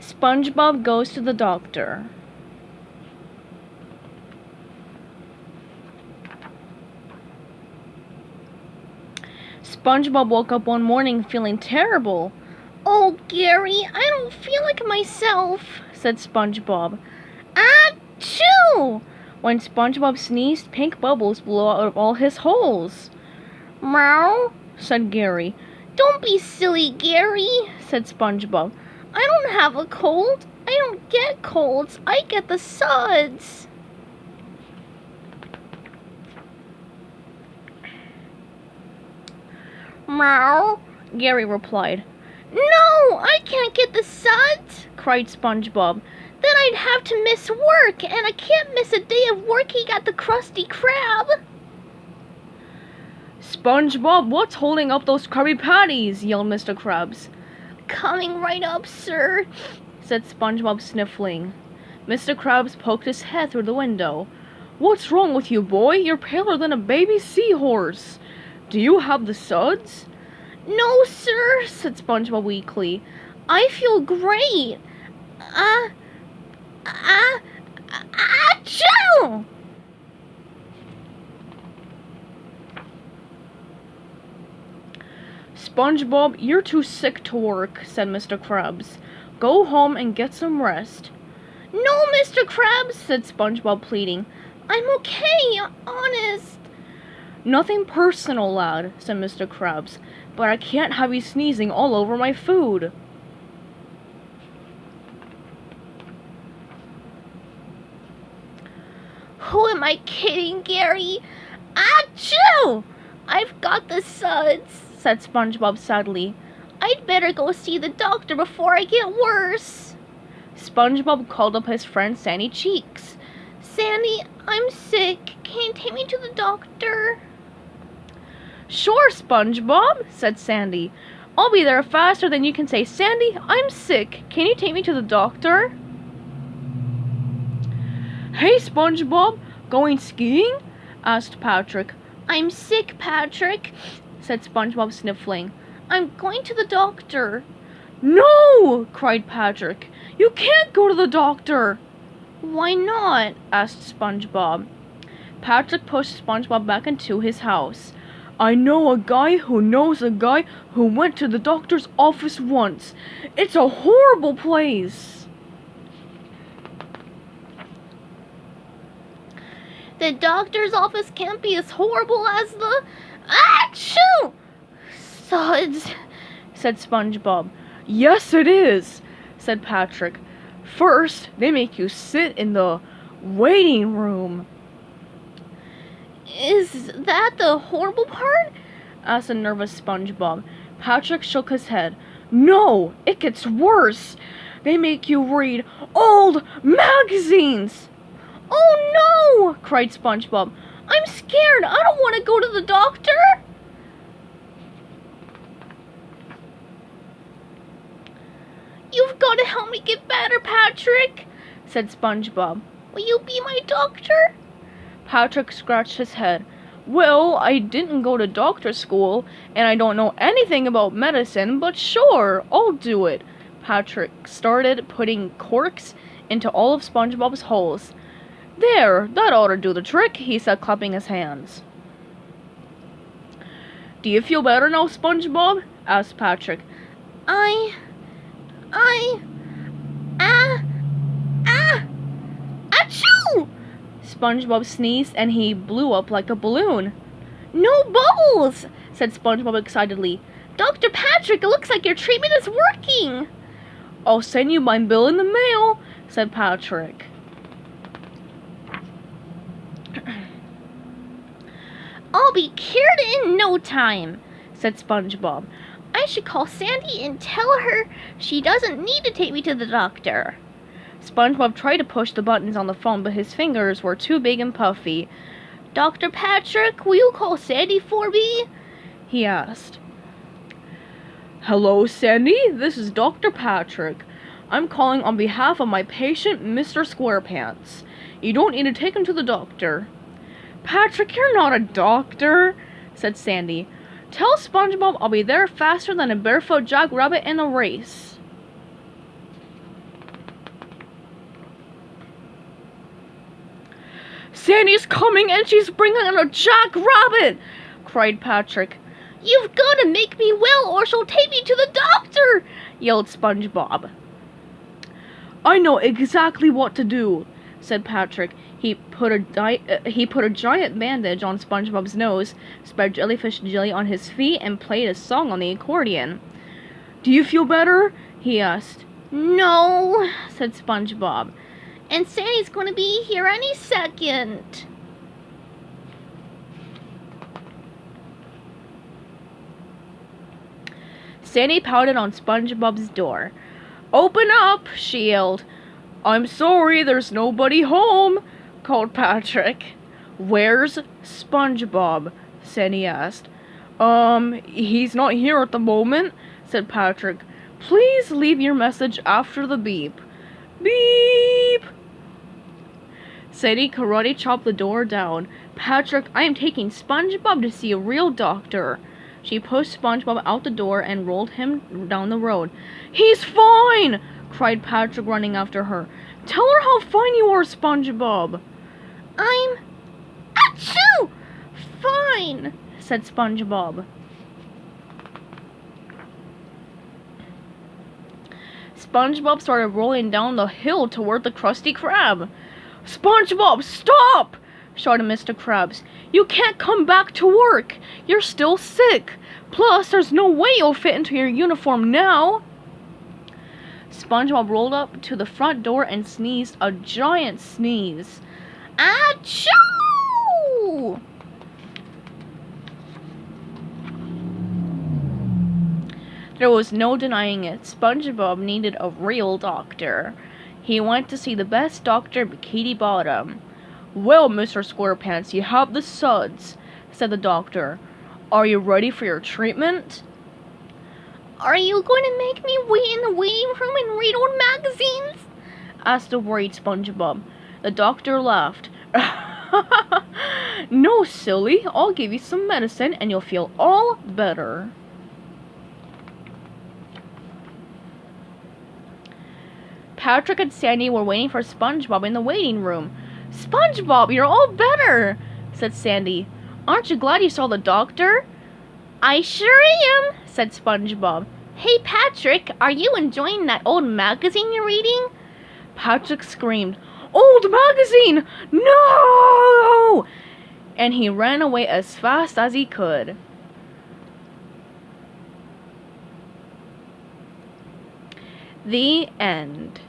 SpongeBob goes to the doctor. SpongeBob woke up one morning feeling terrible. "Oh, Gary, I don't feel like myself," said SpongeBob. Achoo! When SpongeBob sneezed, pink bubbles blew out of all his holes. "Meow," said Gary. "Don't be silly, Gary," said SpongeBob. "I don't have a cold. I don't get colds. I get the suds." "Meow," Gary replied. "No, I can't get the suds," cried SpongeBob. "Then I'd have to miss work, and I can't miss a day of working at the Krusty Krab." "SpongeBob, what's holding up those Krabby Patties?" yelled Mr. Krabs. "Coming right up, sir," said SpongeBob, sniffling. Mr. Krabs poked his head through the window. "What's wrong with you, boy? You're paler than a baby seahorse. Do you have the suds?" "No, sir," said SpongeBob weakly. "I feel great. Achoo!" "SpongeBob, you're too sick to work," said Mr. Krabs. "Go home and get some rest." "No, Mr. Krabs," said SpongeBob, pleading. "I'm okay, honest." "Nothing personal, lad," said Mr. Krabs, "but I can't have you sneezing all over my food." "Who am I kidding, Gary? Achoo! I've got the suds," said SpongeBob sadly. "I'd better go see the doctor before I get worse." SpongeBob called up his friend Sandy Cheeks. "Sandy, I'm sick. Can you take me to the doctor?" "Sure, SpongeBob," said Sandy. "I'll be there faster than you can say, 'Sandy, I'm sick. Can you take me to the doctor?'" "Hey, SpongeBob, going skiing?" asked Patrick. "I'm sick, Patrick," said SpongeBob, sniffling. "I'm going to the doctor." "No!" cried Patrick. "You can't go to the doctor." "Why not?" asked SpongeBob. Patrick pushed SpongeBob back into his house. "I know a guy who knows a guy who went to the doctor's office once. It's a horrible place." "The doctor's office can't be as horrible as the achoo suds," said SpongeBob. "Yes, it is," said Patrick. "First, they make you sit in the waiting room." "Is that the horrible part?" asked a nervous SpongeBob. Patrick shook his head. "No, it gets worse. They make you read old magazines." "Oh no!" cried SpongeBob. "I'm scared. I don't want to go to the doctor." "You've got to help me get better, Patrick," said SpongeBob. "Will you be my doctor?" Patrick scratched his head. "Well, I didn't go to doctor school, and I don't know anything about medicine, but sure, I'll do it." Patrick started putting corks into all of SpongeBob's holes. "There, that ought to do the trick," he said, clapping his hands. "Do you feel better now, SpongeBob?" asked Patrick. Achoo! SpongeBob sneezed and he blew up like a balloon. "No bubbles!" said SpongeBob excitedly. "Dr. Patrick, it looks like your treatment is working." "I'll send you my bill in the mail," said Patrick. "I'll be cured in no time," said SpongeBob. "I should call Sandy and tell her she doesn't need to take me to the doctor." SpongeBob tried to push the buttons on the phone, but his fingers were too big and puffy. "Dr. Patrick, will you call Sandy for me?" he asked. "Hello, Sandy. This is Dr. Patrick. I'm calling on behalf of my patient, Mr. Squarepants. You don't need to take him to the doctor." "Patrick, you're not a doctor," said Sandy. "Tell SpongeBob I'll be there faster than a barefoot jackrabbit in a race." Sandy's coming and she's bringing in a jackrabbit! Cried Patrick. You've got to make me well or she'll take me to the doctor! Yelled SpongeBob. I know exactly what to do, said Patrick. He put a giant bandage on SpongeBob's nose, spread jellyfish jelly on his feet, and played a song on the accordion. Do you feel better? He asked. No, said SpongeBob. And Sandy's going to be here any second. Sandy pounded on SpongeBob's door. Open up, she yelled. I'm sorry, there's nobody home, called Patrick. Where's SpongeBob? Sandy asked. He's not here at the moment, said Patrick. Please leave your message after the beep. Beep! Sandy karate chopped the door down. Patrick, I am taking SpongeBob to see a real doctor. She pushed SpongeBob out the door and rolled him down the road. He's fine! Cried Patrick, running after her. Tell her how fine you are, SpongeBob. I'm... Achoo! Fine, said SpongeBob. SpongeBob started rolling down the hill toward the Krusty Krab. SpongeBob, stop! Shouted Mr. Krabs. You can't come back to work. You're still sick. Plus, there's no way you'll fit into your uniform now. SpongeBob rolled up to the front door and sneezed a giant sneeze. Achoo! There was no denying it. SpongeBob needed a real doctor. He went to see the best doctor in Bikini Bottom. Well, Mr. SquarePants, you have the suds, said the doctor. Are you ready for your treatment? Are you going to make me wait in the waiting room and read old magazines? Asked the worried SpongeBob. The doctor laughed. No, silly. I'll give you some medicine and you'll feel all better. Patrick and Sandy were waiting for SpongeBob in the waiting room. SpongeBob, you're all better, said Sandy. Aren't you glad you saw the doctor? I sure am, said SpongeBob. Hey, Patrick, are you enjoying that old magazine you're reading? Patrick screamed, Old magazine! No! And he ran away as fast as he could. The end.